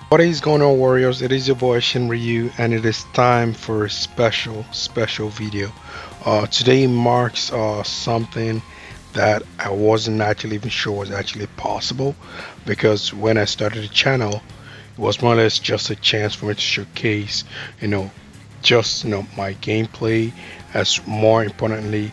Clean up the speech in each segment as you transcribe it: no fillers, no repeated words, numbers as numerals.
What is going on, warriors? It is your boy Shinryu, and it is time for a special video. Today marks something that I wasn't actually even sure was actually possible, because when I started the channel, it was more or less just a chance for me to showcase, you know, my gameplay, as more importantly,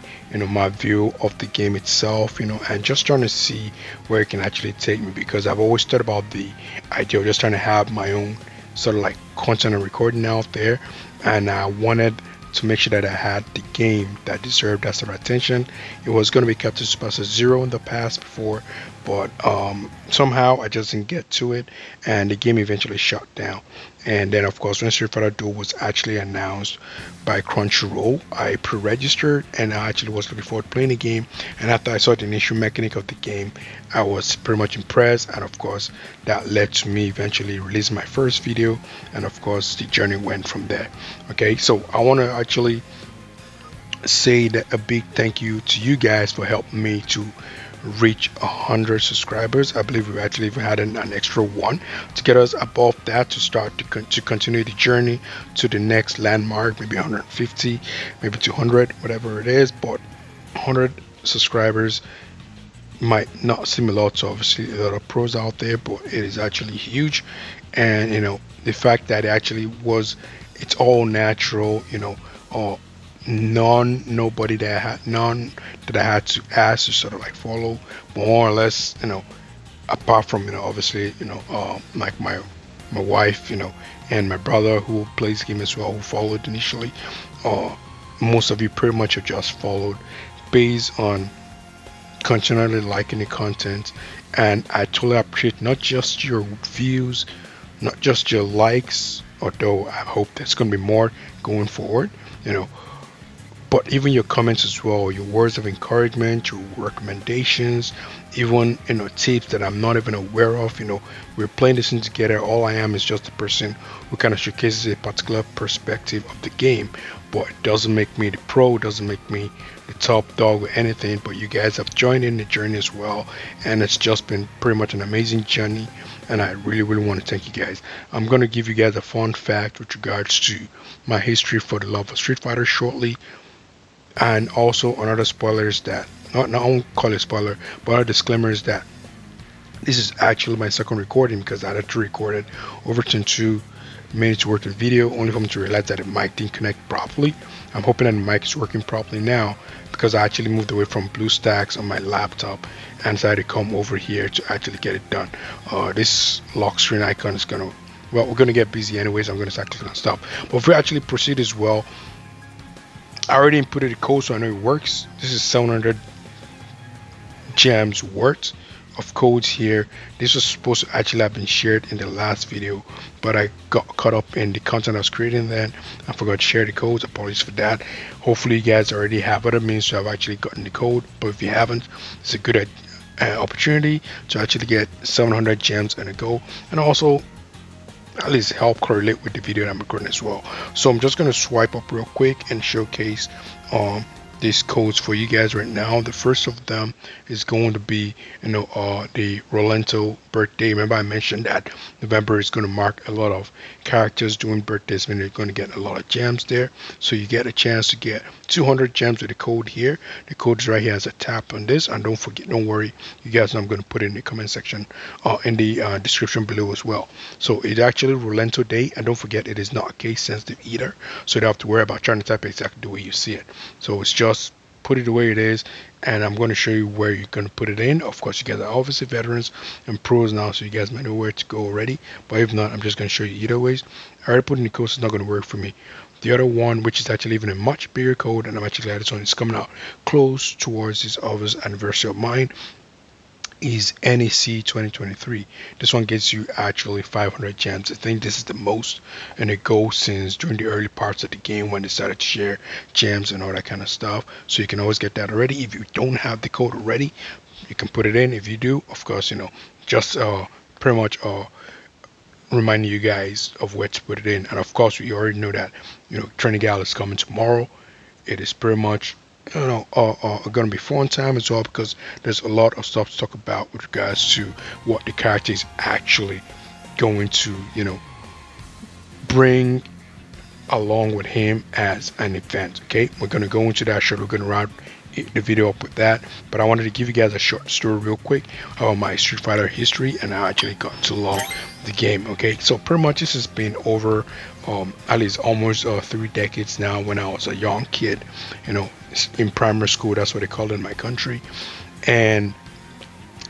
my view of the game itself, and just trying to see where it can actually take me, because I've always thought about the idea of just trying to have my own sort of like content and recording out there, and I wanted to make sure that I had the game that deserved that sort of attention. It was going to be kept to Suppressor Zero in the past before, but somehow I just didn't get to it, and the game eventually shut down. And then, of course, when Street Fighter Duel was actually announced by Crunchyroll, I pre-registered and I actually was looking forward to playing the game. And after I saw the initial mechanic of the game, I was pretty much impressed. And of course, that led to me eventually releasing my first video. And of course, the journey went from there. Okay, so I want to actually say that a big thank you to you guys for helping me to reach 100 subscribers. I believe we actually even had an extra one to get us above that, to start to continue the journey to the next landmark, maybe 150, maybe 200, whatever it is. But 100 subscribers might not seem a lot to obviously a lot of pros out there, but it is actually huge. And the fact that it actually was, it's all natural, or nobody that none that I had to ask to sort of like follow, more or less, apart from obviously like my wife, and my brother who plays the game as well, who followed initially. Most of you pretty much have just followed based on continually liking the content, and I totally appreciate not just your views, not just your likes, although I hope there's going to be more going forward, but even your comments as well, your words of encouragement, your recommendations, even tips that I'm not even aware of. We're playing this thing together. All I am is just a person who kind of showcases a particular perspective of the game, but it doesn't make me the pro, doesn't make me the top dog or anything. But you guys have joined in the journey as well, and it's just been pretty much an amazing journey, and I really want to thank you guys. I'm going to give you guys a fun fact with regards to my history for the love of Street Fighter shortly, and also another spoiler is that, not I won't call it spoiler, but another disclaimer is that this is actually my second recording, because I had to record it over 2 minutes worth of video, only for me to realize that the mic didn't connect properly. I'm hoping that the mic is working properly now, because I actually moved away from BlueStacks on my laptop and decided to come over here to actually get it done. This lock screen icon is gonna, well, we're gonna get busy anyways. I'm gonna start clicking on stuff, but if we actually proceed as well, I already inputted the code, so I know it works. This is 700 gems worth of codes here. This was supposed to actually have been shared in the last video, but I got caught up in the content I was creating then. I forgot to share the codes. Apologies for that. Hopefully you guys already have other means to have actually gotten the code, but if you haven't, it's a good opportunity to actually get 700 gems and a go, and also at least help correlate with the video that I'm recording as well. So I'm just going to swipe up real quick and showcase these codes for you guys right now. The first of them is going to be the Rolento birthday. Remember I mentioned that November is going to mark a lot of characters doing birthdays, and they're going to get a lot of gems there, so you get a chance to get 200 gems with the code here. The code is right here as a tap on this, and don't worry, you guys know I'm going to put it in the comment section, in the description below as well. So it's actually Rolentoday, and don't forget it is not case sensitive either, so you don't have to worry about trying to type exactly the way you see it. So it's just put it the way it is, and I'm going to show you where you're going to put it in. Of course, you guys are obviously veterans and pros now, so you guys might know where to go already, but if not, I'm just going to show you either ways. I already put in the code, so it's not going to work for me. The other one, which is actually even a much bigger code, and I'm actually glad this one is coming out close towards this obvious anniversary of mine, is NEC 2023. This one gets you actually 500 gems. I think this is the most and it goes since during the early parts of the game when they started to share gems and all that kind of stuff. So you can always get that already. If you don't have the code already, you can put it in. If you do, of course, just pretty much reminding you guys of where to put it in. And of course, we already know that Training Gal is coming tomorrow. It is pretty much going to be fun time as well, because there's a lot of stuff to talk about with regards to what the character is actually going to, bring along with him as an event. Okay, we're going to go into that short. We're going to wrap the video up with that, but I wanted to give you guys a short story real quick about my Street Fighter history and how I actually got to love the game. Okay, so pretty much this has been over at least almost 3 decades now. When I was a young kid, in primary school, that's what they called it in my country. And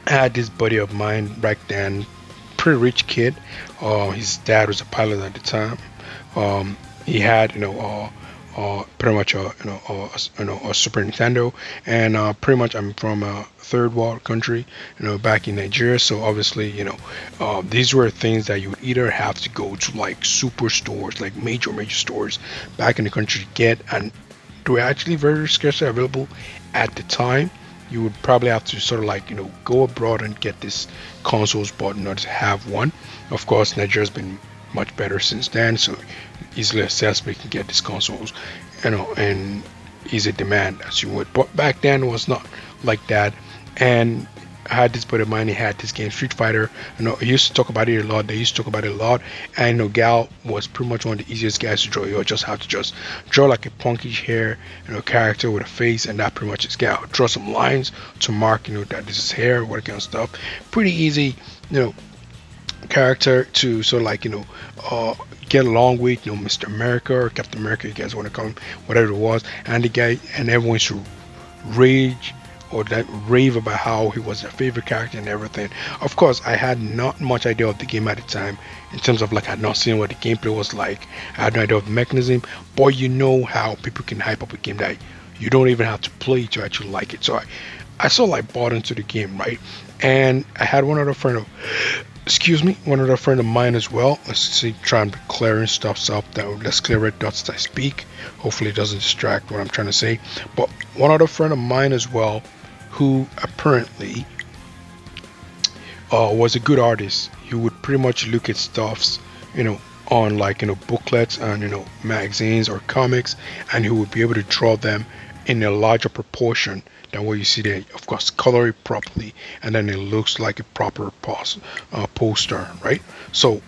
I had this buddy of mine back then, pretty rich kid. His dad was a pilot at the time. He had, pretty much a Super Nintendo, and pretty much I'm from a third world country, back in Nigeria. So obviously, these were things that you would either have to go to like super stores, like major stores back in the country to get, and they were actually very scarcely available at the time. You would probably have to sort of like go abroad and get these consoles, but not to have one. Of course, Nigeria's been much better since then, so easily accessible, you can get these consoles, and easy demand as you would. But back then it was not like that. And I had this buddy of mine, he had this game Street Fighter. He used to talk about it a lot. They used to talk about it a lot. And Gal was pretty much one of the easiest guys to draw. You just have to just draw like a punkish hair, character with a face, and that pretty much is Gal. Draw some lines to mark, that this is hair, what kind of stuff. Pretty easy, character to sort of like get along with, Mr. America or Captain America, you guys want to call him, whatever it was. And the guy, and everyone used to rage or that rave about how he was their favorite character and everything. Of course, I had not much idea of the game at the time, in terms of like I had not seen what the gameplay was like. I had no idea of the mechanism. But you know how people can hype up a game that you don't even have to play to actually like it. So I sort of like bought into the game, right? And I had one other friend of one other friend of mine as well. Let's see, try and be clearing stuff up. Let's clear red dots as I speak. Hopefully it doesn't distract what I'm trying to say. But one other friend of mine as well, who apparently was a good artist. He would pretty much look at stuffs, on like booklets and magazines or comics, and he would be able to draw them in a larger proportion than what you see there. Of course, color it properly, and then it looks like a proper poster, right? So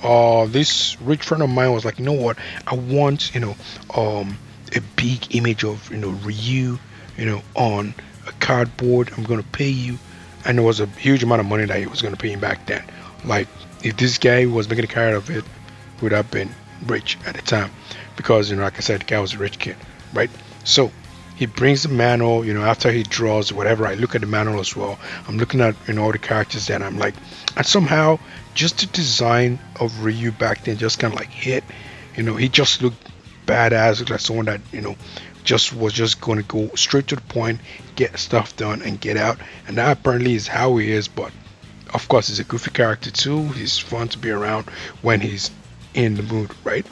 this rich friend of mine was like, you know what, I want a big image of Ryu, on a cardboard. I'm gonna pay you. And it was a huge amount of money that he was gonna pay him back then. Like, if this guy was making a career of it, he would have been rich at the time, because like I said, the guy was a rich kid, right? So he brings the manual, after he draws whatever. I look at the manual as well. I'm looking at all the characters, and I'm like, and somehow just the design of Ryu back then just kind of like hit. He just looked badass, looked like someone that was just going to go straight to the point, get stuff done, and get out. And that apparently is how he is. But of course, he's a goofy character too. He's fun to be around when he's in the mood, right?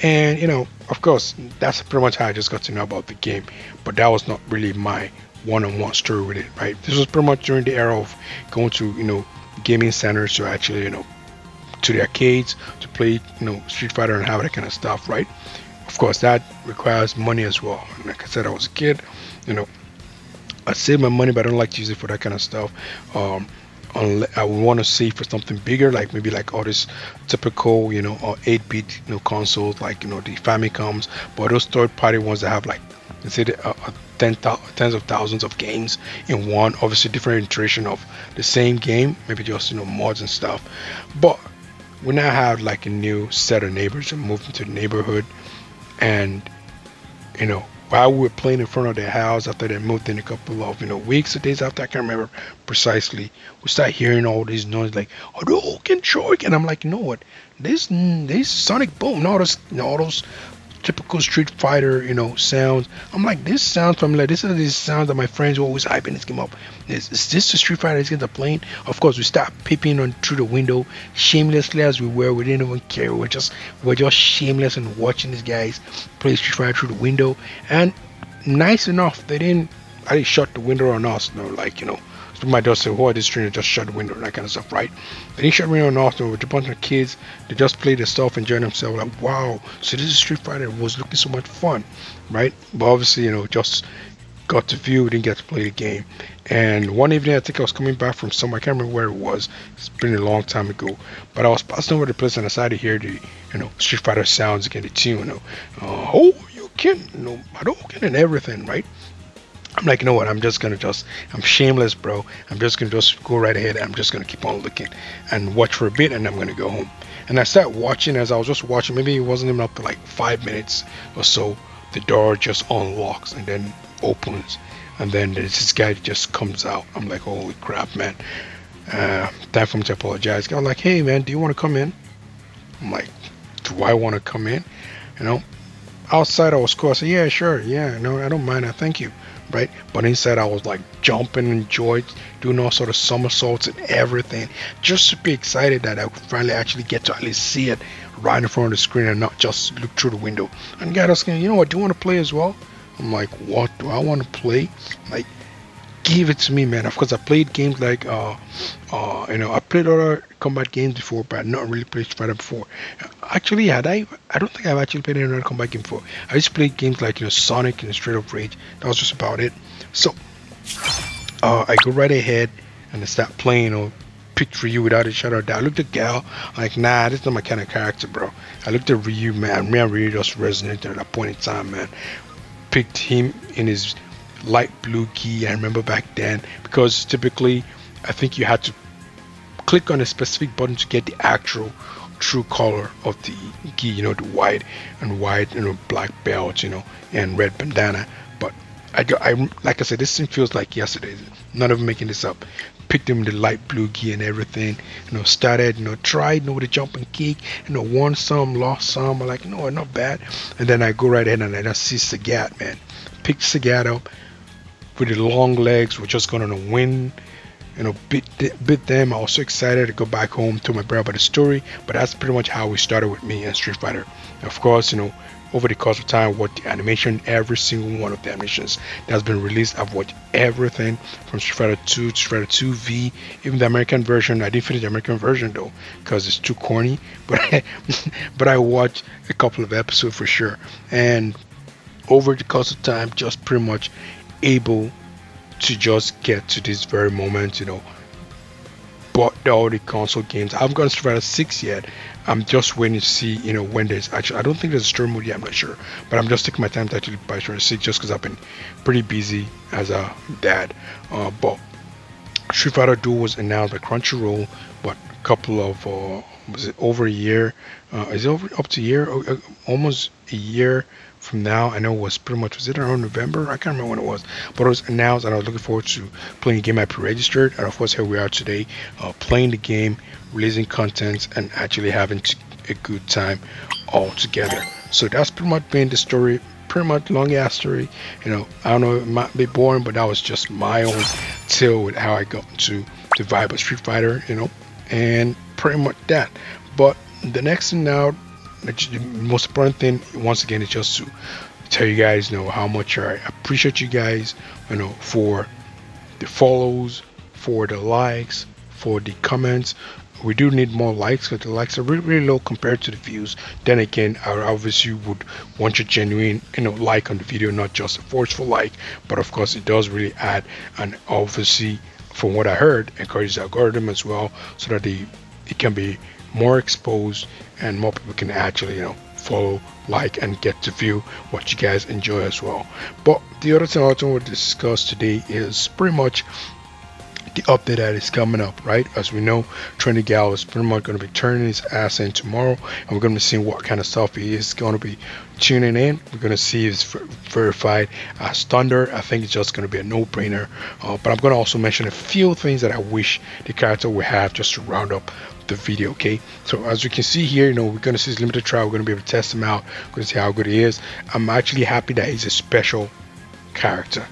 And of course, that's pretty much how I just got to know about the game. But that was not really my one-on-one story with it, right? This was pretty much during the era of going to gaming centers to actually to the arcades to play Street Fighter and have that kind of stuff, right? Of course, that requires money as well. And like I said, I was a kid, I save my money, but I don't like to use it for that kind of stuff. I would want to save for something bigger, like maybe like all this typical, 8-bit, consoles, like the Famicoms, but those third-party ones that have like, let's say, tens of thousands of games in one. Obviously, different iteration of the same game, maybe just mods and stuff. But we now have like a new set of neighbors and moved into the neighborhood. And while we were playing in front of their house, after they moved in a couple of weeks or days after, I can't remember precisely, we start hearing all these noise like Hadouken Choik, and I'm like, you know what, this Sonic Boom, all those typical Street Fighter sounds. I'm like, this sounds familiar. This is these sounds that my friends were always hyping this game up. Is this the Street Fighter these kids are playing? Of course, we start peeping on through the window, shamelessly as we were. We didn't even care. We're just shameless and watching these guys play Street Fighter through the window. And nice enough, they didn't shut the window on us. So my daughter said, "Why this trainer just shut the window," and that kind of stuff, right? They didn't shut the window on us. With a bunch of kids, they just played their stuff, enjoying themselves. Like, wow, so this is Street Fighter. It was looking so much fun, right? But obviously, just got to view, didn't get to play the game. And one evening, I think I was coming back from somewhere. I can't remember where it was. It's been a long time ago. But I was passing over the place and I started to hear the, Street Fighter sounds again, the tune, oh, you can, Hadouken and everything, right? I'm like, you know what? I'm shameless, bro. I'm just gonna just go right ahead. I'm just gonna keep on looking and watch for a bit, and I'm gonna go home. And I started watching. As I was just watching, maybe it wasn't even up to like 5 minutes or so. The door just unlocks and then opens, and then this guy just comes out. I'm like, holy crap, man! Time for me to apologize. I'm like, hey, man, do you want to come in? I'm like, do I want to come in? You know, outside I was cool. I said, yeah, sure, yeah, no, I don't mind. I thank you, right? But inside I was like jumping and joy, doing all sort of somersaults and everything, just to be excited that I would finally actually get to at least see it right in front of the screen and not just look through the window. And the guy was saying, you know what, do you want to play as well? I'm like, what do I want to play? Like, give it to me, man. Of course, I played games like, I played other combat games before, but not really played Street Fighter before. Actually, had I? I don't think I've actually played any other combat game before. I used to play games like, Sonic and Street of Rage. That was just about it. So, I go right ahead and I start playing, picked Ryu without a shadow of doubt. I looked at Gal, I'm like, nah, this is not my kind of character, bro. I looked at Ryu, man. Me and Ryu just resonated at that point in time, man. Picked him in his light blue key. I remember back then, because typically I think you had to click on a specific button to get the actual true color of the gi, the white and white, black belt, and red bandana. But I like I said, this thing feels like yesterday. None of them making this up. Picked him the light blue gi and everything, started, tried, with a jump and kick, won some, lost some. I'm like, no, not bad. And then I go right ahead and I just see Sagat, man. Picked Sagat up with the long legs. We're just going to win, beat them. I was so excited to go back home to my brother about the story. But that's pretty much how we started with me and Street Fighter. Of course, over the course of time, what the animation, every single one of the animations that's been released, I've watched everything from Street Fighter 2 to Street Fighter 2V, even the American version. I didn't finish the American version though, because it's too corny. But I watched a couple of episodes for sure. And over the course of time, just pretty much able to just get to this very moment, bought all the console games. I haven't gotten Street Fighter 6 yet. I'm just waiting to see, when there's actually, I don't think there's a story mode yet, I'm not sure. But I'm just taking my time to actually buy Street Fighter 6 just because I've been pretty busy as a dad. But Street Fighter Duel was announced by Crunchyroll, but a couple of, was it over a year? Is it over up to a year? Almost a year from now. I know it was pretty much, was it around November? I can't remember when it was, but it was announced and I was looking forward to playing the game. I pre-registered, and of course here we are today, playing the game, releasing content, and actually having a good time all together. So that's pretty much been the story, pretty much long ass story. I don't know, it might be boring, but that was just my own tale with how I got into the vibe of Street Fighter, and pretty much that. But the next thing now, the most important thing once again is just to tell you guys how much I appreciate you guys, for the follows, for the likes, for the comments. We do need more likes because the likes are really, really low compared to the views. Then again, I obviously would want your genuine like on the video, not just a forceful like. But of course it does really add, and obviously from what I heard, encourages the algorithm as well, so that it can be more exposed and more people can actually follow, like, and get to view what you guys enjoy as well. But the other thing I want to discuss today is pretty much the update that is coming up, right? As we know, Trendy Gal is pretty much going to be turning his ass in tomorrow, and we're going to be seeing what kind of stuff he is going to be tuning in. We're going to see if it's verified as Thunder. I think it's just going to be a no-brainer. But I'm going to also mention a few things that I wish the character would have just to round up the video. Okay, so as you can see here, we're going to see his limited trial. We're going to be able to test him out. We're going to see how good he is. I'm actually happy that he's a special character.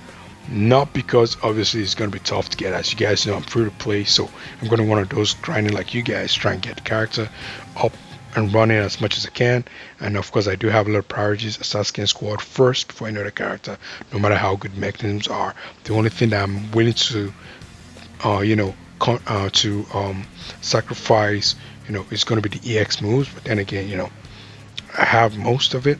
Not because obviously it's going to be tough to get. As you guys know, I'm free to play, so I'm going to one of those grinding like you guys, try and get the character up and running as much as I can. And of course I do have a lot of priorities. Assassin Squad first before any other character, no matter how good mechanisms are. The only thing that I'm willing to sacrifice is going to be the EX moves. But then again, I have most of it,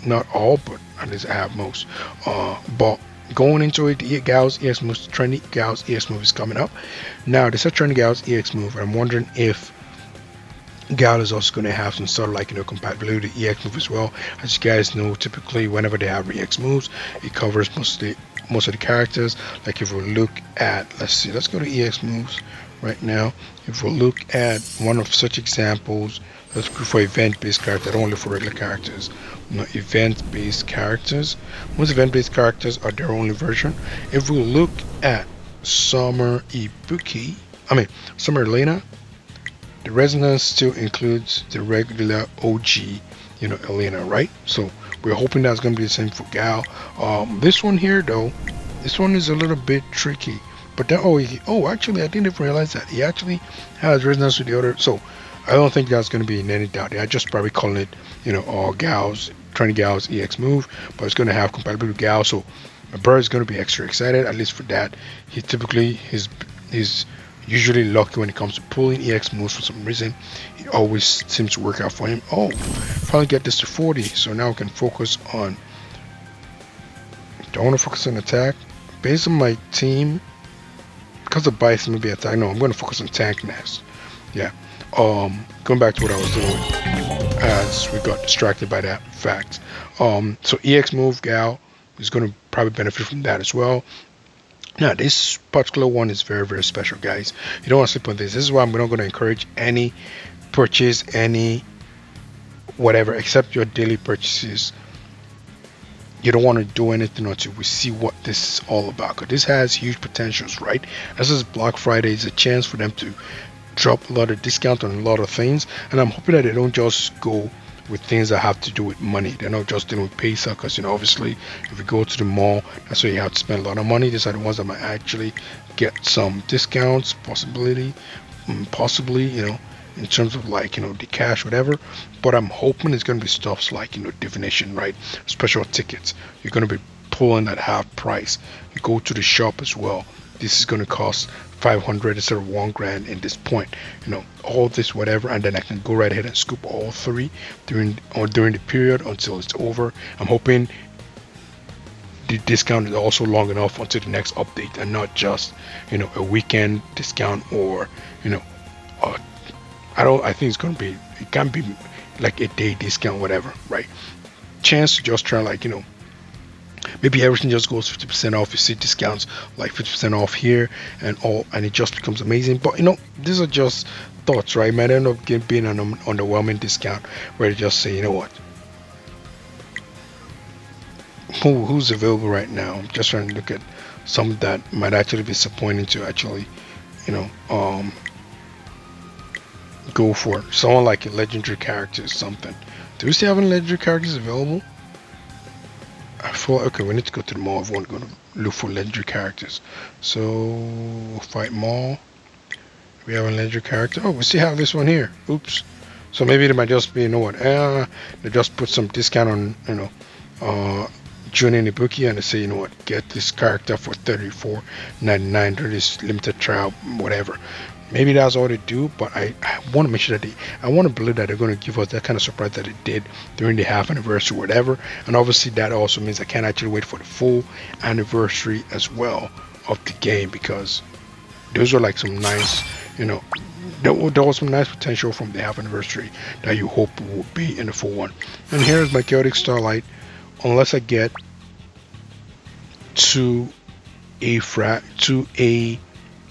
not all, but at least I have most. But Going into it, the Gauss EX moves, trendy Gauss EX move is coming up. Now, this is a trendy Gauss EX move, and I'm wondering if Gal is also going to have some sort of like compatibility with the EX move as well. As you guys know, typically whenever they have EX moves, it covers most of the characters. Like if we look at, let's go to EX moves right now. If we look at one of such examples, let's go for event-based characters. I don't look for regular characters. No, event-based characters. Most event-based characters are their only version. If we look at Summer Ibuki, Summer Elena, the resonance still includes the regular OG, Elena, right? So we're hoping that's going to be the same for Gal. This one here, though, this one is a little bit tricky. But then, actually, I didn't even realize that he actually has resonance with the other. So I don't think that's going to be in any doubt. I just probably calling it, Gal's, trying Gal's EX move, but it's going to have compatibility with Gal. So my brother is going to be extra excited, at least for that. He typically his usually lucky when it comes to pulling EX moves for some reason. It always seems to work out for him. Oh, finally get this to 40. So now we can focus on. Don't want to focus on attack. Based on my team, because the bias may be attack. No, I'm going to focus on tank next. Yeah. Going back to what I was doing, as we got distracted by that fact. So EX move Gal is going to probably benefit from that as well. Now, this particular one is very, very special, guys. You don't want to sleep on this. This is why I'm not going to encourage any purchase, any whatever, except your daily purchases. You don't want to do anything until we see what this is all about. Because this has huge potentials, right? This is Black Friday. It's a chance for them to drop a lot of discount on a lot of things. And I'm hoping that they don't just go with things that have to do with money. They're not just dealing with paysa, because obviously if you go to the mall, that's where you have to spend a lot of money. These are the ones that might actually get some discounts, possibly, in terms of like the cash, whatever. But I'm hoping it's going to be stuffs like divination, right? Special tickets. You're going to be pulling at half price. You go to the shop as well. This is going to cost 500 instead of 1 grand in this point, all this whatever, and then I can go right ahead and scoop all three during the period until it's over. I'm hoping the discount is also long enough until the next update, and not just a weekend discount, or I think it's going to be, it can be like a day discount, whatever, right? Chance to just try like maybe everything just goes 50% off. You see discounts like 50% off here and all, and it just becomes amazing. But these are just thoughts, right? It might end up being an underwhelming discount where they just say, what, who's available right now. I'm just trying to look at some that might actually be disappointing to actually go for it. Someone like a legendary character or something. Do we still have any legendary characters available? Okay, we need to go to the mall if we want to go to look for legendary characters. So fight mall. We have a legendary character. Oh, we still have this one here. Oops. So maybe they might just be, they just put some discount on Junin Ibuki, and they say, get this character for $34.99 during this limited trial, whatever. Maybe that's all they do, but I want to make sure that I want to believe that they're going to give us that kind of surprise that they did during the half anniversary, whatever. And obviously that also means I can't actually wait for the full anniversary as well of the game, because those are like some nice, there was some nice potential from the half anniversary that you hope will be in the full one. And here's my Chaotic Starlight. Unless I get to a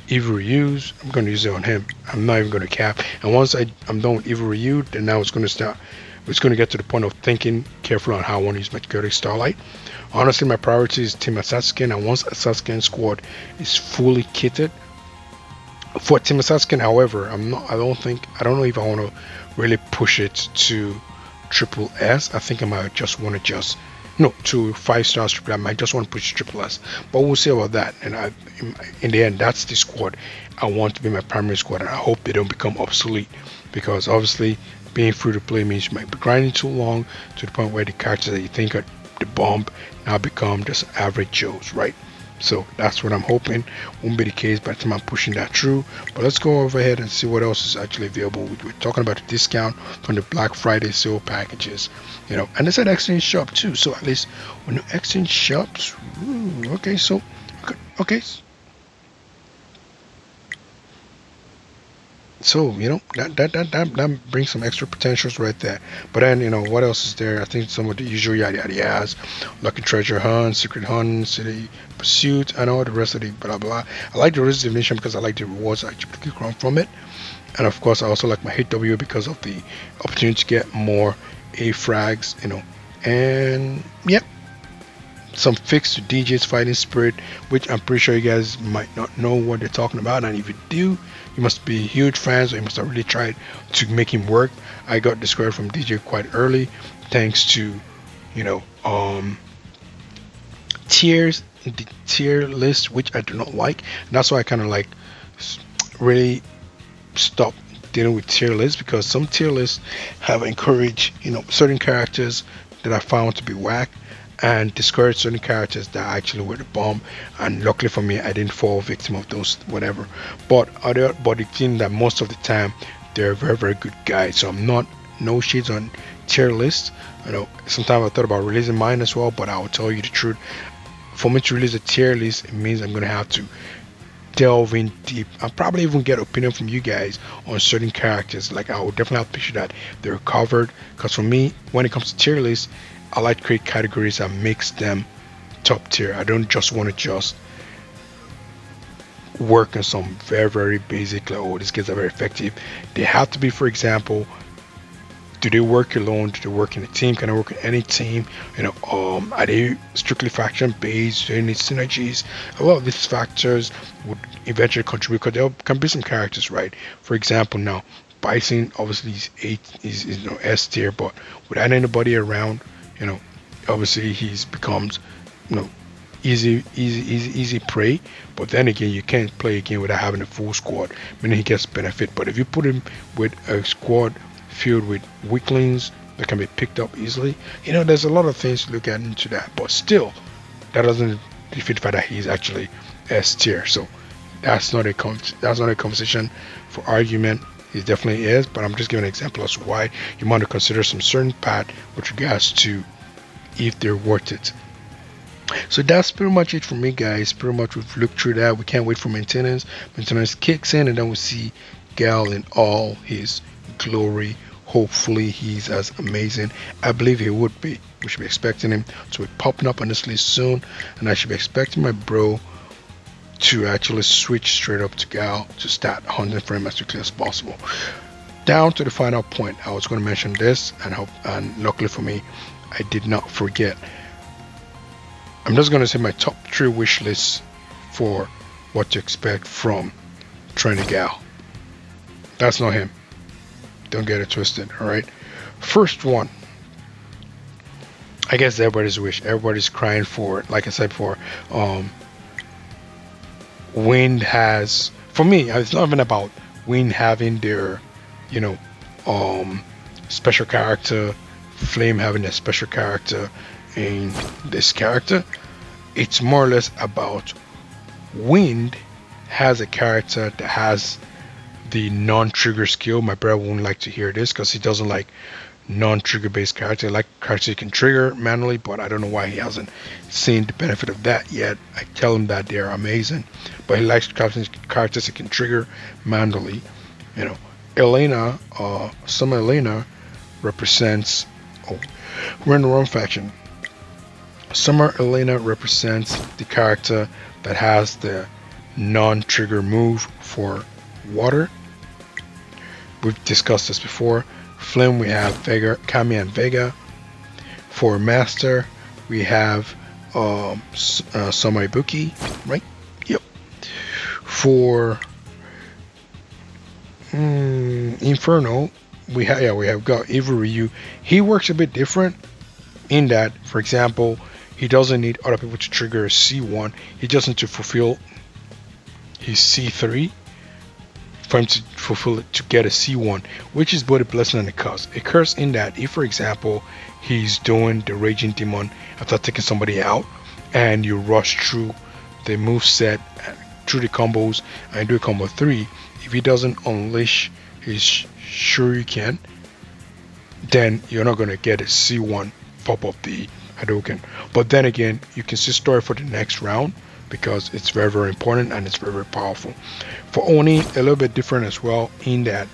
Evil Reuse, I'm going to use it on him. I'm not even going to cap. And once I'm done with Evil Ryu, then now it's going to start. It's going to get to the point of thinking carefully on how I want to use my Chaotic Starlight. Honestly, my priority is Team Assassin, and once Assassin squad is fully kitted. For Team Assassin, however, I don't know if I want to really push it to triple S. I think I might just want to to 5 stars triple. I might just want to push triple S, but we'll see about that. And in the end, that's the squad I want to be my primary squad, and I hope they don't become obsolete, because obviously being free to play means you might be grinding too long to the point where the characters that you think are the bomb now become just average Joes, right? So that's what I'm hoping won't be the case by the time I'm pushing that through. But let's go over ahead and see what else is actually available. We're talking about the discount from the Black Friday sale packages, and it's an exchange shop too. So at least when you exchange shops, ooh, okay, so okay, so that brings some extra potentials right there. But then what else is there? I think some of the usual yada yada yads, lucky treasure hunt, secret hunt, city pursuit, and all the rest of the blah blah. I like the resignation because I like the rewards I typically come from it, and of course I also like my HW because of the opportunity to get more A frags, and yep, some fix to DJ's Fighting Spirit, which I'm pretty sure you guys might not know what they're talking about. And if you do, you must be huge fans or you must have really tried to make him work. I got discovered from DJ quite early thanks to, you know, um, tiers, the tier list, which I do not like. And that's why I kind of like really stop dealing with tier lists because some tier lists have encouraged, certain characters that I found to be whack and discourage certain characters that actually were the bomb. And luckily for me, I didn't fall victim of those whatever. But the thing that most of the time they're very very good guys. So I'm not no shades on tier lists. Sometimes I thought about releasing mine as well, but I will tell you the truth. For me to release a tier list, it means I'm gonna have to delve in deep. I'll probably even get opinion from you guys on certain characters. Like I will definitely have to picture that they're covered. Because for me, when it comes to tier lists, I like to create categories and makes them top tier. I don't just want to just work on some very very basic like, oh, these guys are very effective. They have to be, for example, do they work alone? Do they work in a team? Can I work in any team? Are they strictly faction based? Do they need synergies? A lot of these factors would eventually contribute because there can be some characters, right? For example, now Bison obviously is S tier, but without anybody around, obviously he's becomes, easy prey. But then again, you can't play again without having a full squad, meaning he gets benefit. But if you put him with a squad filled with weaklings that can be picked up easily, there's a lot of things to look at into that. But still, that doesn't defeat the fact that he's actually S tier. So that's not a conversation for argument. It definitely is, but I'm just giving an example as to why you want to consider some certain path with regards to if they're worth it. So that's pretty much it for me, guys. Pretty much we've looked through that. We can't wait for maintenance. Maintenance kicks in, and then we see Gal in all his glory. Hopefully he's as amazing. I believe he would be. We should be expecting him to be popping up on this list soon, and I should be expecting my bro to actually switch straight up to Gal to start hunting for him as quickly as possible. Down to the final point, I was going to mention this, and luckily for me, I did not forget. I'm just going to say my top 3 wish lists for what to expect from Trainer Gal. That's not him. Don't get it twisted, alright? First one, I guess everybody's wish. Everybody's crying for it. Like I said before, Wind has, for me, it's not even about Wind having their, special character, Flame having their special character, and this character. It's more or less about Wind has a character that has the non-trigger skill. My brother won't like to hear this because he doesn't like non-trigger based character. Like characters he can trigger manually, but I don't know why he hasn't seen the benefit of that yet. I tell him that they're amazing, but he likes characters he can trigger manually. Elena, Summer Elena represents, oh, we're in the wrong faction. Summer Elena represents the character that has the non-trigger move for water. We've discussed this before. Flame, we have Vega, Kami and Vega. For Master, we have Summer Ibuki, right? Yep. For Inferno, we have got Evil Ryu. He works a bit different in that, for example, he doesn't need other people to trigger a C1. He just needs to fulfill his C3 for him to fulfill it to get a C1, which is both a blessing and a curse. A curse in that if, for example, he's doing the Raging Demon after taking somebody out and you rush through the move set through the combos and do a combo 3, if he doesn't unleash his shuriken, then you're not going to get a C1 pop up the Hadouken. But then again, you can still store it for the next round because it's very, very important and it's very, very powerful. For Oni, a little bit different as well in that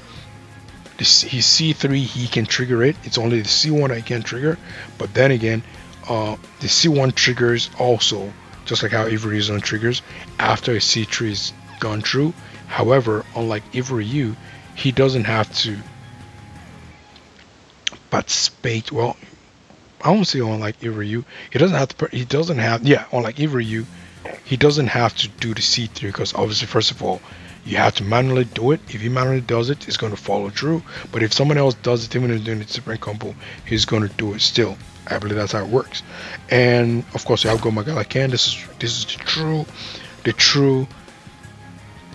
his C3 he can trigger it. It's only the C1 I can trigger. But then again, the C1 triggers also, just like how Ivoriu's triggers after his C3 is gone through. However, unlike Ivoriu, he doesn't have to participate. Well, I won't say unlike Ivoriu. He doesn't have to. He doesn't have. Yeah, unlike Ivoriu, he doesn't have to do the C3 because obviously, first of all, you have to manually do it. If he manually does it, it's going to follow through. But if someone else does it, even if doing a different combo, he's going to do it still. I believe that's how it works. And of course, you have Go Magalakan. This is the true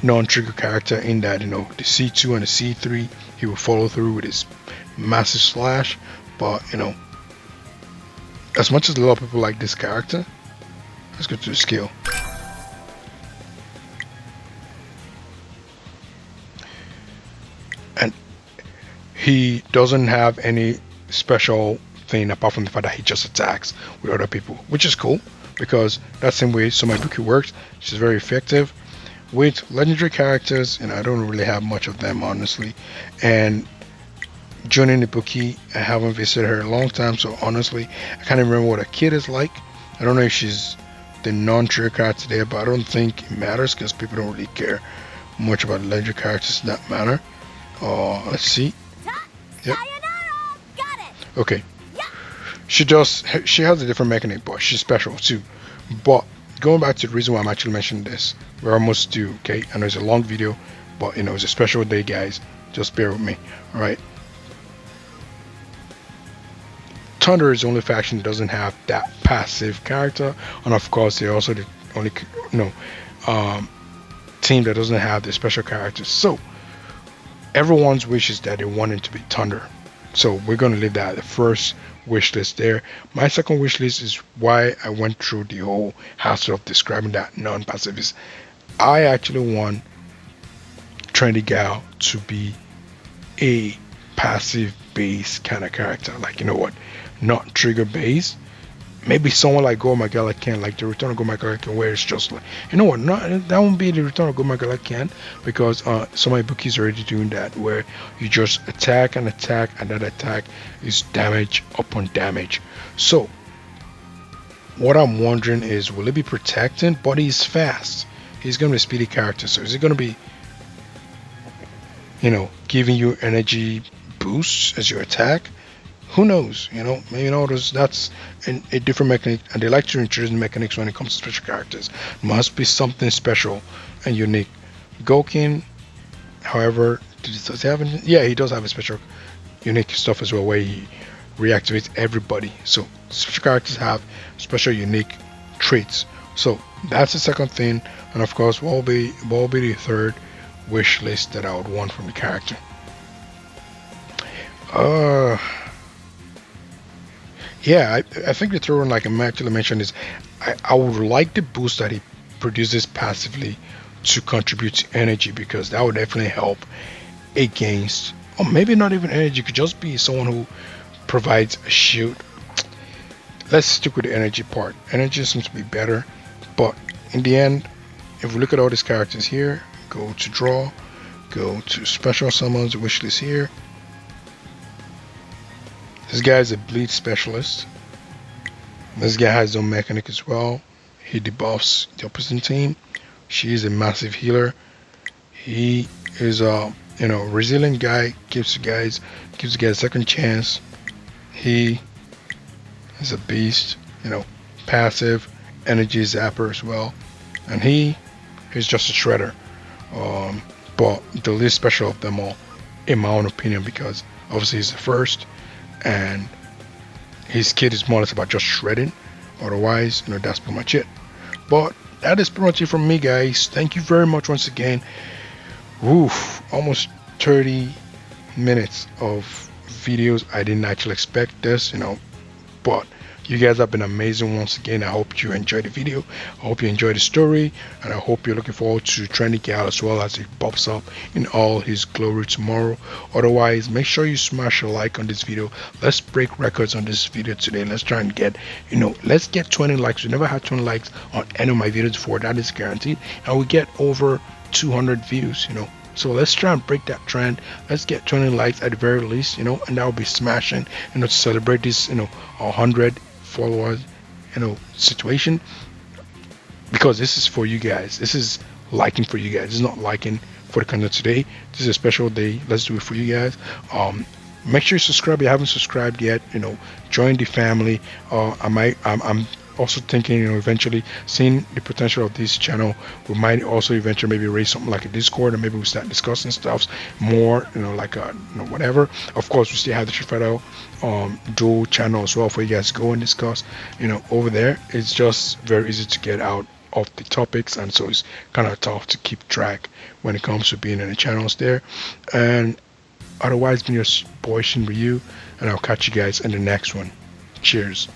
non-trigger character in that, you know, the C2 and the C3 he will follow through with his massive slash. But you know, as much as a lot of people like this character, let's go to the skill. And he doesn't have any special thing apart from the fact that he just attacks with other people, which is cool because that's the same way Somaibuki works. She's very effective with legendary characters, and I don't really have much of them honestly. And joining the Ibuki, I haven't visited her in a long time, so honestly I can't even remember what a kid is like. I don't know if she's the non-trigger character there, but I don't think it matters because people don't really care much about legendary characters in that manner. Let's see. Yep. Okay. She has a different mechanic, but she's special too. But going back to the reason why I'm actually mentioning this, we're almost due. Okay, I know it's a long video, but you know it's a special day, guys. Just bear with me. All right. Thunder is the only faction that doesn't have that passive character, and of course they're also the only team that doesn't have the special characters. So everyone's wish is that they want it to be Thunder. So we're gonna leave that at the first wish list there. My second wish list is why I went through the whole hassle of describing that non-pacifist. I actually want Trendy Gal to be a passive base kind of character. Like, you know what, not trigger based. Maybe someone like Go Magalakan, like the Return of Go Magalakan, where it's just like, you know what, that won't be the Return of Go Magalakan because some of my bookies are already doing that, where you just attack and attack, and that attack is damage upon damage. So what I'm wondering is, will it be protecting? But he's fast. He's gonna be a speedy character. So is it gonna be, you know, giving you energy boosts as you attack? Who knows? You know, maybe that's a different mechanic, and they like to introduce mechanics when it comes to special characters. Must be something special and unique. Gokin, however, does he have any? Yeah, he does have a special, unique stuff as well, where he reactivates everybody. So special characters have special, unique traits. So that's the second thing, and of course, what will be the third wish list that I would want from the character? Yeah, I think the third one, like I actually mentioned, is I would like the boost that he produces passively to contribute to energy, because that would definitely help against, or maybe not even energy, it could just be someone who provides a shield. Let's stick with the energy part. Energy seems to be better, but in the end, if we look at all these characters here, go to draw, go to special summons, wish list here. This guy is a bleed specialist. This guy has his own mechanic as well. He debuffs the opposite team. She is a massive healer. He is a resilient guy. Gives the guys a second chance. He is a beast. Passive energy zapper as well, and he is just a shredder. But the least special of them all, in my own opinion, because obviously he's the first. And his kit is more or less about just shredding. Otherwise, that's pretty much it. But that is pretty much it from me, guys. Thank you very much once again. Woof, almost 30 minutes of videos. I didn't actually expect this, but You guys have been amazing once again. I hope you enjoyed the video. I hope you enjoyed the story, and I hope you're looking forward to Trendy Gal as well as it pops up in all his glory tomorrow. Otherwise, make sure you smash a like on this video. Let's break records on this video today. Let's try and get, let's get 20 likes. We never had 20 likes on any of my videos before. That is guaranteed. And we get over 200 views. So let's try and break that trend. Let's get 20 likes at the very least, and that will be smashing, to celebrate this, 100 followers, situation, because this is for you guys. This is liking for you guys. This is not liking for the content today. This is a special day. Let's do it for you guys. Make sure you subscribe if you haven't subscribed yet. Join the family. I'm also thinking, eventually seeing the potential of this channel, we might also eventually maybe raise something like a Discord, and maybe we start discussing stuff more, like whatever. Of course, we still have the Trifado dual channel as well for you guys to go and discuss. Over there, it's just very easy to get out of the topics, and so it's kind of tough to keep track when it comes to being in the channels there. And otherwise, been your boy Shin Ryu, and I'll catch you guys in the next one. Cheers.